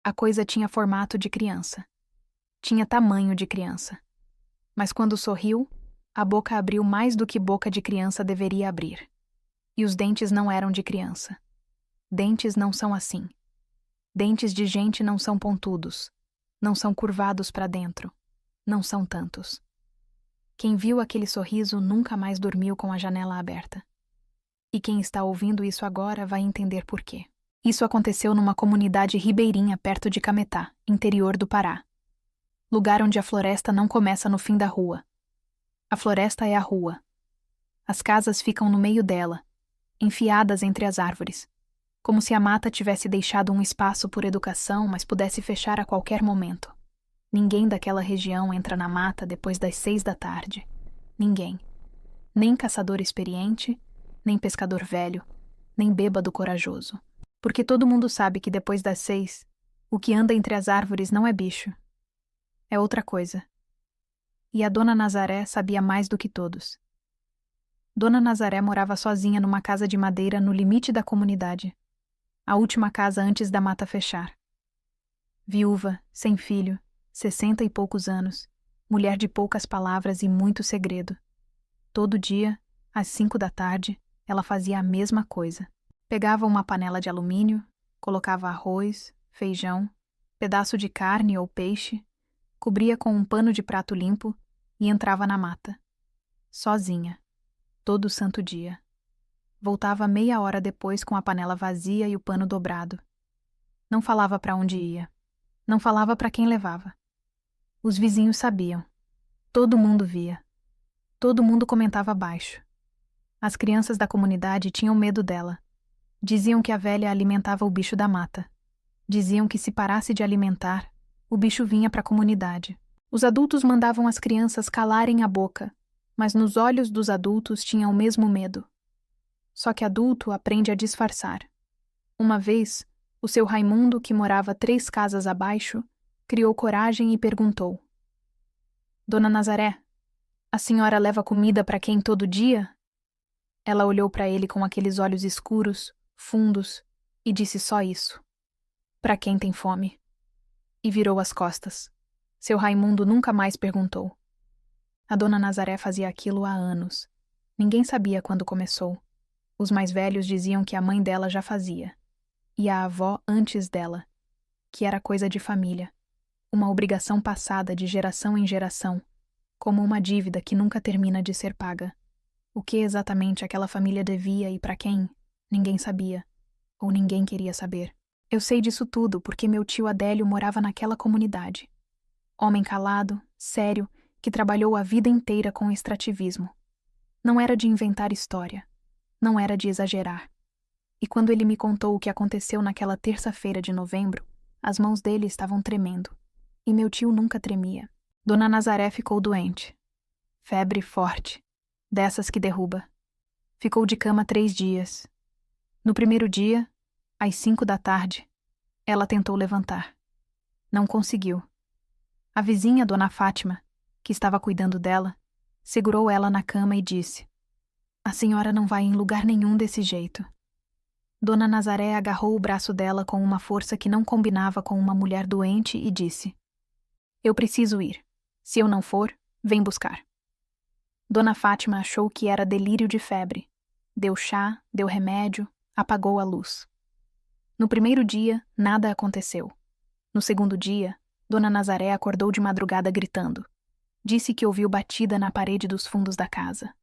A coisa tinha formato de criança. Tinha tamanho de criança. Mas quando sorriu, a boca abriu mais do que boca de criança deveria abrir. E os dentes não eram de criança. Dentes não são assim. Dentes de gente não são pontudos. Não são curvados para dentro. Não são tantos. Quem viu aquele sorriso nunca mais dormiu com a janela aberta. E quem está ouvindo isso agora vai entender por quê. Isso aconteceu numa comunidade ribeirinha perto de Cametá, interior do Pará. Lugar onde a floresta não começa no fim da rua. A floresta é a rua. As casas ficam no meio dela, enfiadas entre as árvores, como se a mata tivesse deixado um espaço por educação, mas pudesse fechar a qualquer momento. Ninguém daquela região entra na mata depois das 6 da tarde. Ninguém. Nem caçador experiente, nem pescador velho, nem bêbado corajoso. Porque todo mundo sabe que depois das 6, o que anda entre as árvores não é bicho. É outra coisa. E a Dona Nazaré sabia mais do que todos. Dona Nazaré morava sozinha numa casa de madeira no limite da comunidade. A última casa antes da mata fechar. Viúva, sem filho, 60 e poucos anos, mulher de poucas palavras e muito segredo. Todo dia, às 5 da tarde, ela fazia a mesma coisa. Pegava uma panela de alumínio, colocava arroz, feijão, pedaço de carne ou peixe, cobria com um pano de prato limpo e entrava na mata. Sozinha. Todo santo dia. Voltava meia hora depois com a panela vazia e o pano dobrado. Não falava para onde ia. Não falava para quem levava. Os vizinhos sabiam. Todo mundo via. Todo mundo comentava baixo. As crianças da comunidade tinham medo dela. Diziam que a velha alimentava o bicho da mata. Diziam que se parasse de alimentar, o bicho vinha para a comunidade. Os adultos mandavam as crianças calarem a boca, mas nos olhos dos adultos tinha o mesmo medo. Só que adulto aprende a disfarçar. Uma vez, o seu Raimundo, que morava 3 casas abaixo, criou coragem e perguntou: Dona Nazaré, a senhora leva comida para quem todo dia? Ela olhou para ele com aqueles olhos escuros, fundos, e disse só isso: para quem tem fome. E virou as costas. Seu Raimundo nunca mais perguntou. A Dona Nazaré fazia aquilo há anos. Ninguém sabia quando começou. Os mais velhos diziam que a mãe dela já fazia. E a avó antes dela. Que era coisa de família. Uma obrigação passada de geração em geração. Como uma dívida que nunca termina de ser paga. O que exatamente aquela família devia e para quem, ninguém sabia. Ou ninguém queria saber. Eu sei disso tudo porque meu tio Adélio morava naquela comunidade. Homem calado, sério, que trabalhou a vida inteira com extrativismo. Não era de inventar história. Não era de exagerar. E quando ele me contou o que aconteceu naquela terça-feira de novembro, as mãos dele estavam tremendo. E meu tio nunca tremia. Dona Nazaré ficou doente. Febre forte. Dessas que derruba. Ficou de cama 3 dias. No primeiro dia, às 5 da tarde, ela tentou levantar. Não conseguiu. A vizinha, Dona Fátima, que estava cuidando dela, segurou ela na cama e disse: A senhora não vai em lugar nenhum desse jeito. Dona Nazaré agarrou o braço dela com uma força que não combinava com uma mulher doente e disse: Eu preciso ir. Se eu não for, vem buscar. Dona Fátima achou que era delírio de febre. Deu chá, deu remédio, apagou a luz. No primeiro dia, nada aconteceu. No segundo dia, Dona Nazaré acordou de madrugada gritando. Disse que ouviu batida na parede dos fundos da casa.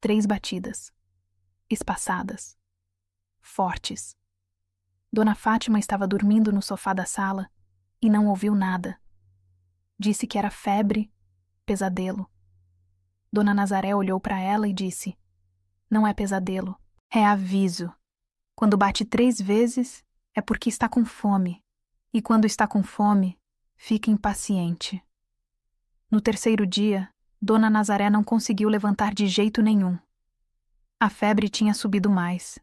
3 batidas. Espaçadas. Fortes. Dona Fátima estava dormindo no sofá da sala e não ouviu nada. Disse que era febre, pesadelo. Dona Nazaré olhou para ela e disse: Não é pesadelo, é aviso. Quando bate 3 vezes, é porque está com fome. E quando está com fome, fica impaciente. No terceiro dia, Dona Nazaré não conseguiu levantar de jeito nenhum. A febre tinha subido mais.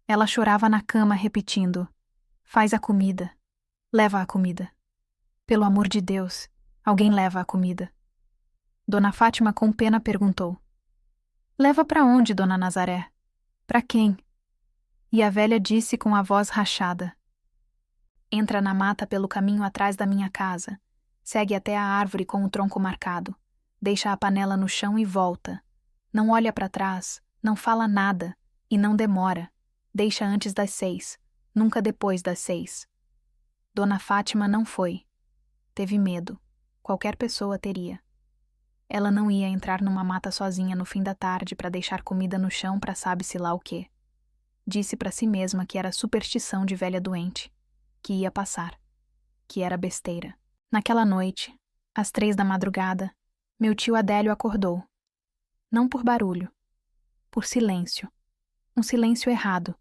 Ela chorava na cama repetindo: Faz a comida. Leva a comida. Pelo amor de Deus, alguém leva a comida. Dona Fátima com pena perguntou: Leva para onde, Dona Nazaré? Para quem? E a velha disse com a voz rachada: Entra na mata pelo caminho atrás da minha casa. Segue até a árvore com o tronco marcado. Deixa a panela no chão e volta. Não olha para trás, não fala nada e não demora. Deixa antes das 6, nunca depois das 6. Dona Fátima não foi. Teve medo. Qualquer pessoa teria. Ela não ia entrar numa mata sozinha no fim da tarde para deixar comida no chão para sabe-se lá o quê. Disse para si mesma que era superstição de velha doente, que ia passar, que era besteira. Naquela noite, às 3 da madrugada, meu tio Adélio acordou. Não por barulho, por silêncio. Um silêncio errado.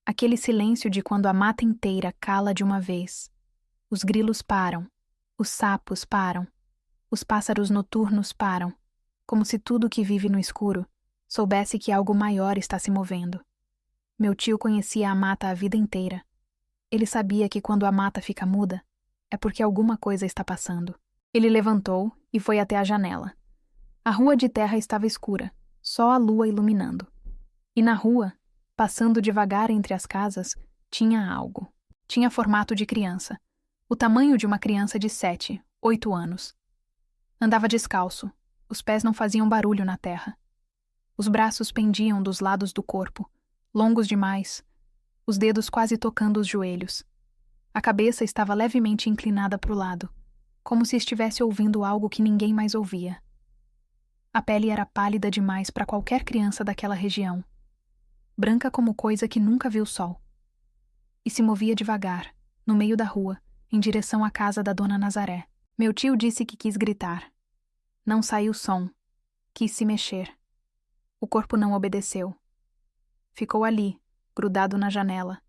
Aquele silêncio de quando a mata inteira cala de uma vez. Os grilos param, os sapos param, os pássaros noturnos param, como se tudo que vive no escuro soubesse que algo maior está se movendo. Meu tio conhecia a mata a vida inteira. Ele sabia que quando a mata fica muda, é porque alguma coisa está passando. Ele levantou e foi até a janela. A rua de terra estava escura, só a lua iluminando. E na rua, passando devagar entre as casas, tinha algo. Tinha formato de criança, o tamanho de uma criança de 7, 8 anos. Andava descalço, os pés não faziam barulho na terra. Os braços pendiam dos lados do corpo, longos demais, os dedos quase tocando os joelhos. A cabeça estava levemente inclinada para o lado, como se estivesse ouvindo algo que ninguém mais ouvia. A pele era pálida demais para qualquer criança daquela região, branca como coisa que nunca viu sol. E se movia devagar, no meio da rua, em direção à casa da dona Nazaré. Meu tio disse que quis gritar. Não saiu som. Quis se mexer. O corpo não obedeceu. Ficou ali, grudado na janela,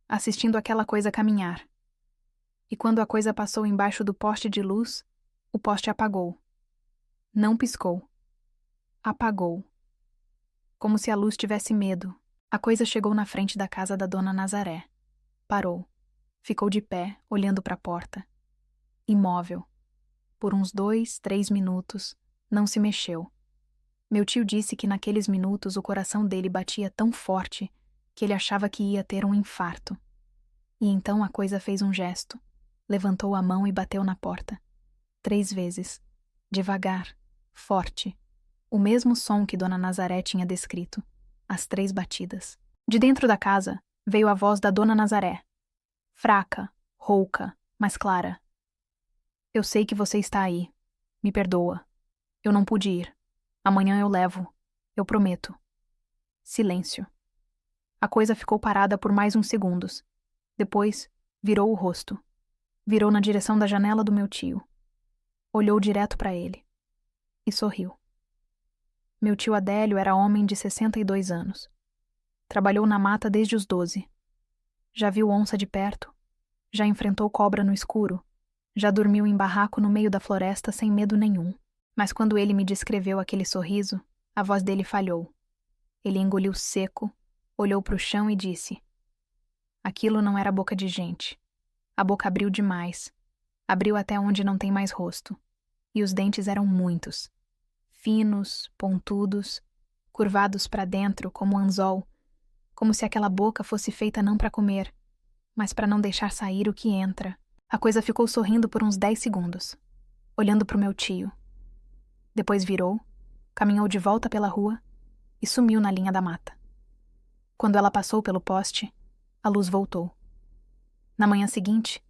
assistindo aquela coisa caminhar. E quando a coisa passou embaixo do poste de luz, o poste apagou. Não piscou. Apagou. Como se a luz tivesse medo, a coisa chegou na frente da casa da dona Nazaré. Parou. Ficou de pé, olhando para a porta. Imóvel. Por uns 2, 3 minutos, não se mexeu. Meu tio disse que naqueles minutos o coração dele batia tão forte que ele achava que ia ter um infarto. E então a coisa fez um gesto. Levantou a mão e bateu na porta. 3 vezes. Devagar. Forte. O mesmo som que Dona Nazaré tinha descrito. As 3 batidas. De dentro da casa, veio a voz da Dona Nazaré. Fraca, rouca, mas clara. Eu sei que você está aí. Me perdoa. Eu não pude ir. Amanhã eu levo. Eu prometo. Silêncio. A coisa ficou parada por mais uns segundos. Depois, virou o rosto. Virou na direção da janela do meu tio. Olhou direto para ele. E sorriu. Meu tio Adélio era homem de 62 anos. Trabalhou na mata desde os 12. Já viu onça de perto. Já enfrentou cobra no escuro. Já dormiu em barraco no meio da floresta sem medo nenhum. Mas quando ele me descreveu aquele sorriso, a voz dele falhou. Ele engoliu seco, olhou para o chão e disse: aquilo não era boca de gente. A boca abriu demais. Abriu até onde não tem mais rosto. E os dentes eram muitos. Finos, pontudos, curvados para dentro como anzol, como se aquela boca fosse feita não para comer, mas para não deixar sair o que entra. A coisa ficou sorrindo por uns 10 segundos, olhando para o meu tio. Depois virou, caminhou de volta pela rua e sumiu na linha da mata. Quando ela passou pelo poste, a luz voltou. Na manhã seguinte,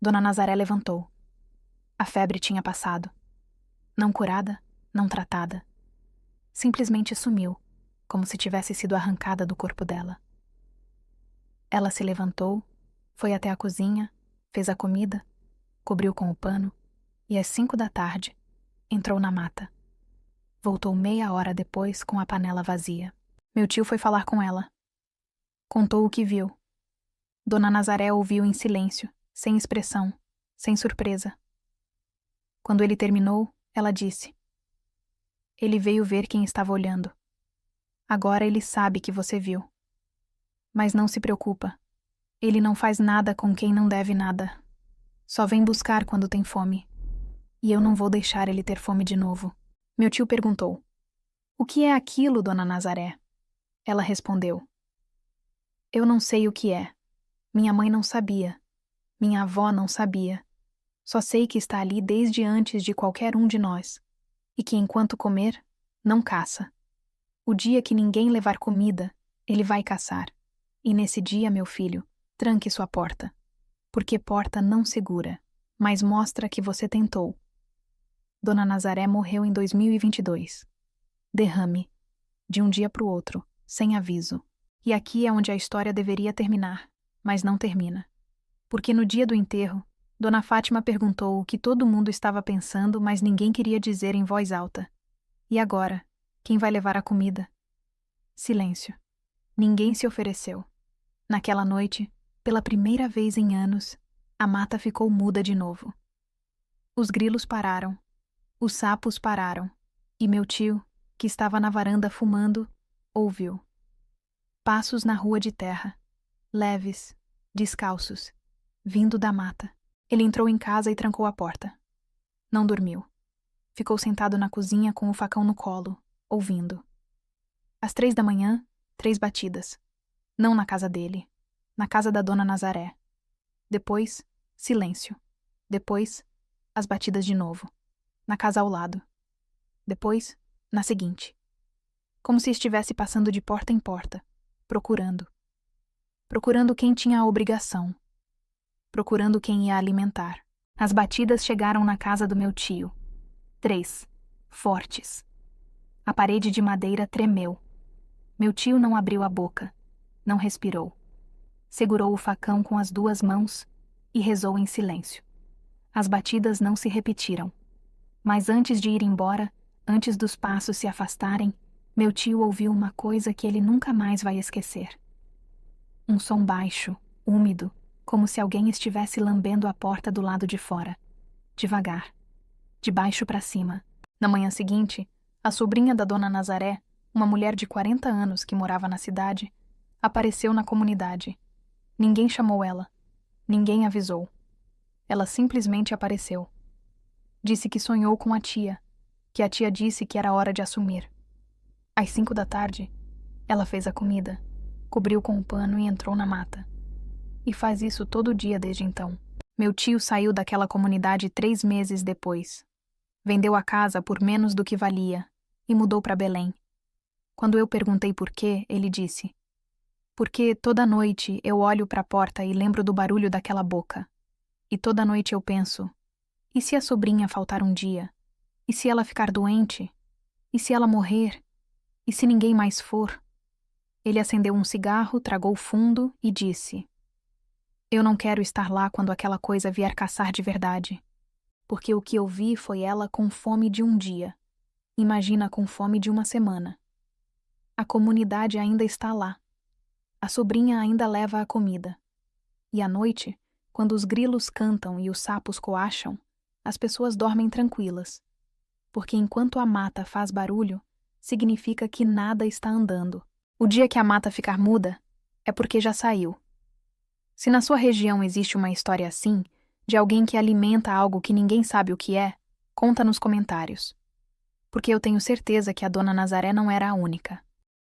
Dona Nazaré levantou. A febre tinha passado. Não curada, não tratada. Simplesmente sumiu, como se tivesse sido arrancada do corpo dela. Ela se levantou, foi até a cozinha, fez a comida, cobriu com o pano e às 5 da tarde entrou na mata. Voltou meia hora depois com a panela vazia. Meu tio foi falar com ela. Contou o que viu. Dona Nazaré ouviu em silêncio, sem expressão, sem surpresa. Quando ele terminou, ela disse: ele veio ver quem estava olhando. Agora ele sabe que você viu. Mas não se preocupa. Ele não faz nada com quem não deve nada. Só vem buscar quando tem fome. E eu não vou deixar ele ter fome de novo. Meu tio perguntou: o que é aquilo, Dona Nazaré? Ela respondeu: eu não sei o que é. Minha mãe não sabia. Minha avó não sabia. Só sei que está ali desde antes de qualquer um de nós, e que enquanto comer, não caça. O dia que ninguém levar comida, ele vai caçar. E nesse dia, meu filho, tranque sua porta. Porque porta não segura, mas mostra que você tentou. Dona Nazaré morreu em 2022. Derrame. De um dia para o outro, sem aviso. E aqui é onde a história deveria terminar, mas não termina. Porque no dia do enterro, Dona Fátima perguntou o que todo mundo estava pensando, mas ninguém queria dizer em voz alta. E agora? Quem vai levar a comida? Silêncio. Ninguém se ofereceu. Naquela noite, pela primeira vez em anos, a mata ficou muda de novo. Os grilos pararam. Os sapos pararam. E meu tio, que estava na varanda fumando, ouviu. Passos na rua de terra. Leves, descalços, vindo da mata. Ele entrou em casa e trancou a porta. Não dormiu. Ficou sentado na cozinha com o facão no colo, ouvindo. Às 3 da manhã, 3 batidas. Não na casa dele. Na casa da Dona Nazaré. Depois, silêncio. Depois, as batidas de novo. Na casa ao lado. Depois, na seguinte. Como se estivesse passando de porta em porta, procurando. Procurando quem tinha a obrigação. Procurando quem ia alimentar. As batidas chegaram na casa do meu tio. 3. Fortes. A parede de madeira tremeu. Meu tio não abriu a boca. Não respirou. Segurou o facão com as 2 mãos e rezou em silêncio. As batidas não se repetiram. Mas antes de ir embora, antes dos passos se afastarem, meu tio ouviu uma coisa que ele nunca mais vai esquecer. Um som baixo, úmido, como se alguém estivesse lambendo a porta do lado de fora. Devagar. De baixo para cima. Na manhã seguinte, a sobrinha da Dona Nazaré, uma mulher de 40 anos que morava na cidade, apareceu na comunidade. Ninguém chamou ela. Ninguém avisou. Ela simplesmente apareceu. Disse que sonhou com a tia, que a tia disse que era hora de assumir. Às 5 da tarde, ela fez a comida, cobriu com o pano e entrou na mata. E faz isso todo dia desde então. Meu tio saiu daquela comunidade 3 meses depois. Vendeu a casa por menos do que valia e mudou para Belém. Quando eu perguntei por quê, ele disse: porque toda noite eu olho para a porta e lembro do barulho daquela boca. E toda noite eu penso: e se a sobrinha faltar um dia? E se ela ficar doente? E se ela morrer? E se ninguém mais for? Ele acendeu um cigarro, tragou fundo e disse: eu não quero estar lá quando aquela coisa vier caçar de verdade. Porque o que eu vi foi ela com fome de um dia. Imagina com fome de uma semana. A comunidade ainda está lá. A sobrinha ainda leva a comida. E à noite, quando os grilos cantam e os sapos coacham, as pessoas dormem tranquilas. Porque enquanto a mata faz barulho, significa que nada está andando. O dia que a mata ficar muda, é porque já saiu. Se na sua região existe uma história assim, de alguém que alimenta algo que ninguém sabe o que é, conta nos comentários. Porque eu tenho certeza que a Dona Nazaré não era a única.